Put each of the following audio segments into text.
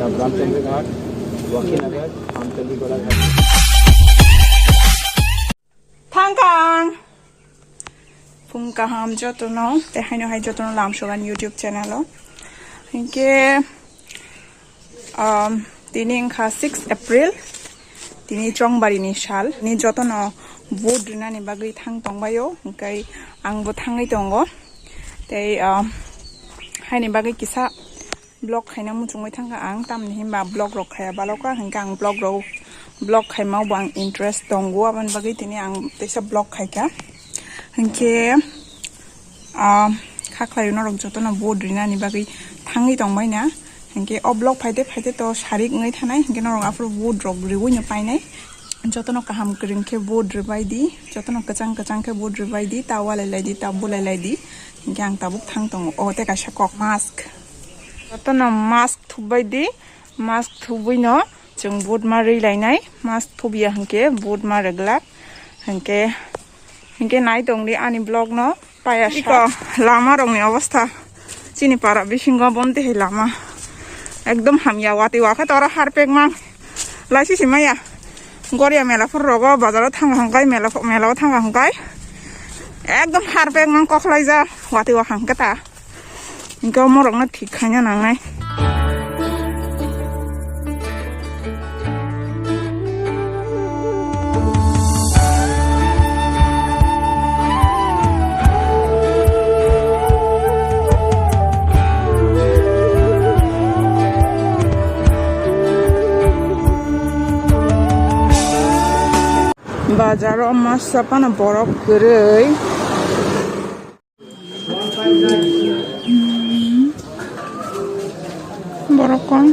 रामचंद्र घाट, वकीनगर, आमतलीगोड़ा घाट। थांकां फुं kaham jotono tehaino hai jotono lamsogan YouTube channel hinke tini engkha 6 April tini chongbari ni sal ni jotono vote rinani bagui thang tongbayo hingkai angbo thangai tongo tei haini bagui kisa blog khaina muchungbai thangka ang tamni himba blog rok khaya baloka hingka ang blog khaimau bang interest tongo aban bagui tini ang tesa blog khaika hingke khaklayuno rok jotono vote rinani bagui thangai tongbai na hingke o blog phaite to sarik ngai thanai hingke norok afro vote rok riwuino painai jotono kaham kringke vote ribai di jotono kachang ke vote ribai di tawalai laidi tabulai laidi hingke ang tabuk thang tongo o te kaisa kok mask jotono mask thubai di mask thubuino जों vote ma rilainai mask thubia hingke vote ma reglak hingke nai tongdi ani blog no paya iko lama rongni অবস্থা chini para bisingo bonte he lama ekdom hamya wati waka tora harpek mang laisi simaya goria mela for rogo bazaro thang hangkai mela thang hangkai ekdom harpek mang kokhlai ja wati wa hangkata ingko morok na thik khanya nangnai Bazaro masa pana borok gerei borokon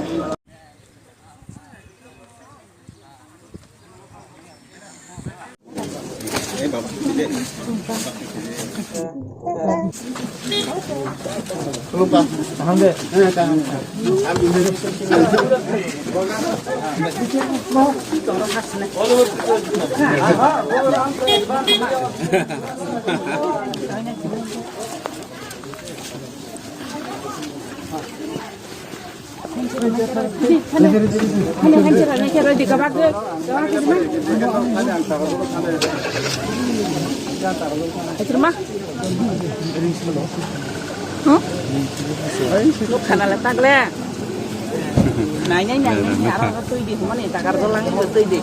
lupa hamde Kana letak le. Nanya arang ketui di mana ni takar dolang ketui di.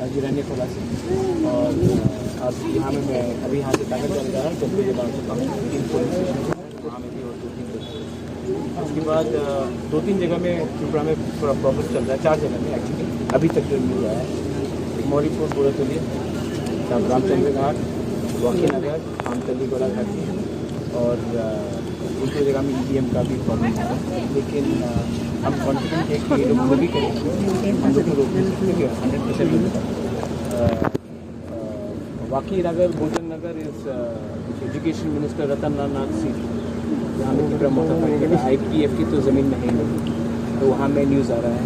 गिराने खोला से और अब यहाँ में मैं अभी यहाँ से ताकत चल रहा है जब मुझे बात करता हूँ 3 पुलिस स्टेशन वहाँ में भी और 2-3 उसके बाद 2-3 जगह में त्रिपुरा में प्रॉब्लम चल रहा है 4 जगह में एक्चुअली अभी तक जो मिल रहा है मौरीपुर बुरातली रामचंद्र घाट वकीनगर आमतलीगोड़ा घाट और दूसरी जगह में EVM का भी प्रॉब्लम है लेकिन हम कॉन्फिडेंट है कि ये लोग वो भी करेंगे हम लोग को रोक नहीं सकते 100% वकीनगर भोजन नगर इस एजुकेशन मिनिस्टर रतन नाथ सिंह जहाँ में त्रिपुरा मोटर पड़ेगा IPF की तो ज़मीन में है नहीं तो वहाँ में न्यूज़ आ रहा है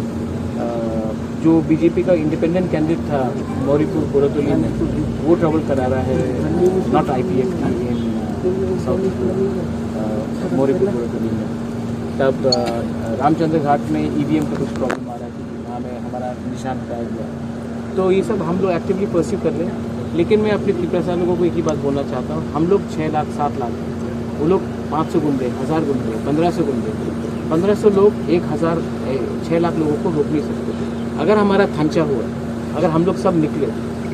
जो बीजेपी का इंडिपेंडेंट कैंडिडेट था मौरीपुर बुरातली में वो ट्रबल करा रहा है not IPF in south Mauripur बुरातली में तब रामचंद्र घाट में EVM का कुछ प्रॉब्लम आ रहा है वहाँ में हमारा निशान हटाया गया तो ये सब हम लोग एक्टिवली परस्यू कर रहे हैं लेकिन मैं अपने त्रिपुरा लोगों को एक ही बात बोलना चाहता हूँ हम लोग 6 लाख 7 लाख वो लोग 500 गुंडे 1000 गुंडे 1500 गुंडे 1500 लोग 6 लाख लोगों को रोक नहीं सकते अगर हमारा थांचा हुआ अगर हम लोग सब निकले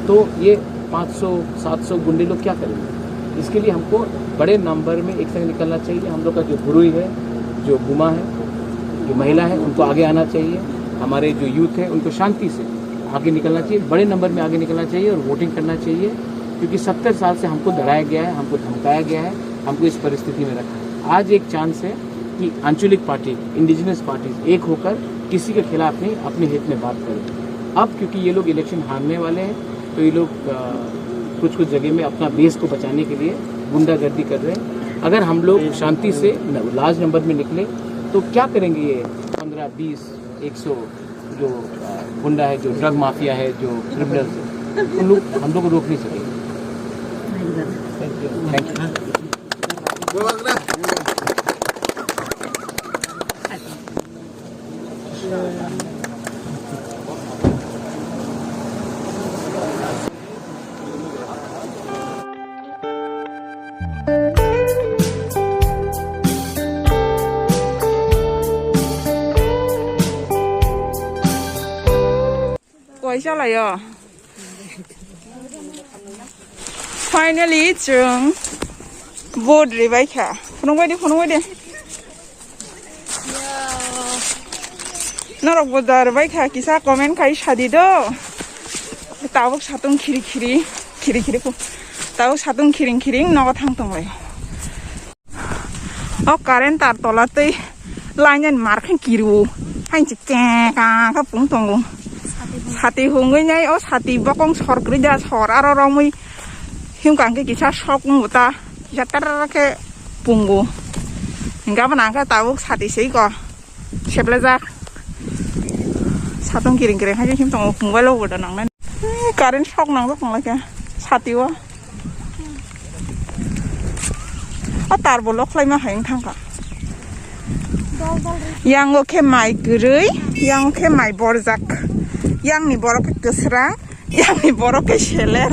तो ये 500-700 गुंडे लोग क्या करेंगे इसके लिए हमको बड़े नंबर में एक संग निकलना चाहिए हम लोग का जो गुरुई है जो गुमा है जो महिला है उनको आगे आना चाहिए हमारे जो यूथ है उनको शांति से आगे निकलना चाहिए बड़े नंबर में आगे निकलना चाहिए और वोटिंग करना चाहिए क्योंकि 70 साल से हमको डराया गया है हमको धमकाया गया है हमको इस परिस्थिति में रखा है आज एक चांस है कि आंचलिक पार्टी इंडिजिनस पार्टी एक होकर किसी के खिलाफ नहीं अपने हित में बात करें अब क्योंकि ये लोग इलेक्शन हारने वाले हैं तो ये लोग कुछ जगह में अपना बेस को बचाने के लिए गुंडागर्दी कर रहे हैं अगर हम लोग शांति से लार्ज नंबर में निकले तो क्या करेंगे ये 15, 20, 100 जो गुंडा है, जो ड्रग माफिया है, जो क्रिमिनल्स है, उन लोग हम लोग को रोक नहीं सकेंगे। Thank you. Quay lại à? Finally, chúng vô đi vậy cả. Phun quay đi. Nó đọc vô dar vậy cả. Kisa comment khai shadi đó. Tao bốc sát tung kiri phu. Tao sát tung kiri nó có thang tung vậy. Current tar tola tây line nhân mark hành kiru. Hành chỉ chè cả các phúng tung luôn. Hati hungai nyai os hati bakong sor kerja sor aro romui hiung kang ke kisah shop nguta kisah ter ke punggu hingga menangka tahu hati sih kok sebelazak satu kiring aja him tong punggu lo udah nang karen shop nang tuh nang lagi hati wa tar bolok lagi mah hayang tangka yang oke mai gerui yang oke mai borzak yang ni borok ke kesra, yang ni borok ke sheler,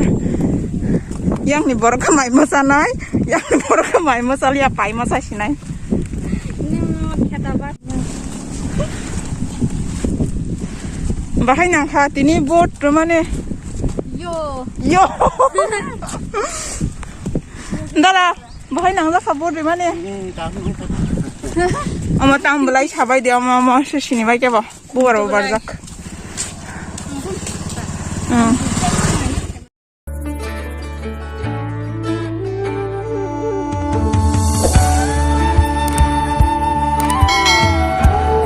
yang ni borok ke mai masanai, yang ni borok ke mai masali apa masa sinai. Bahai nang hati ni bot rumane. Yo. Ndala, bahai nang za bot rumane. Ama tang belai sabai dia ama sini baik ya bah, buar barzak.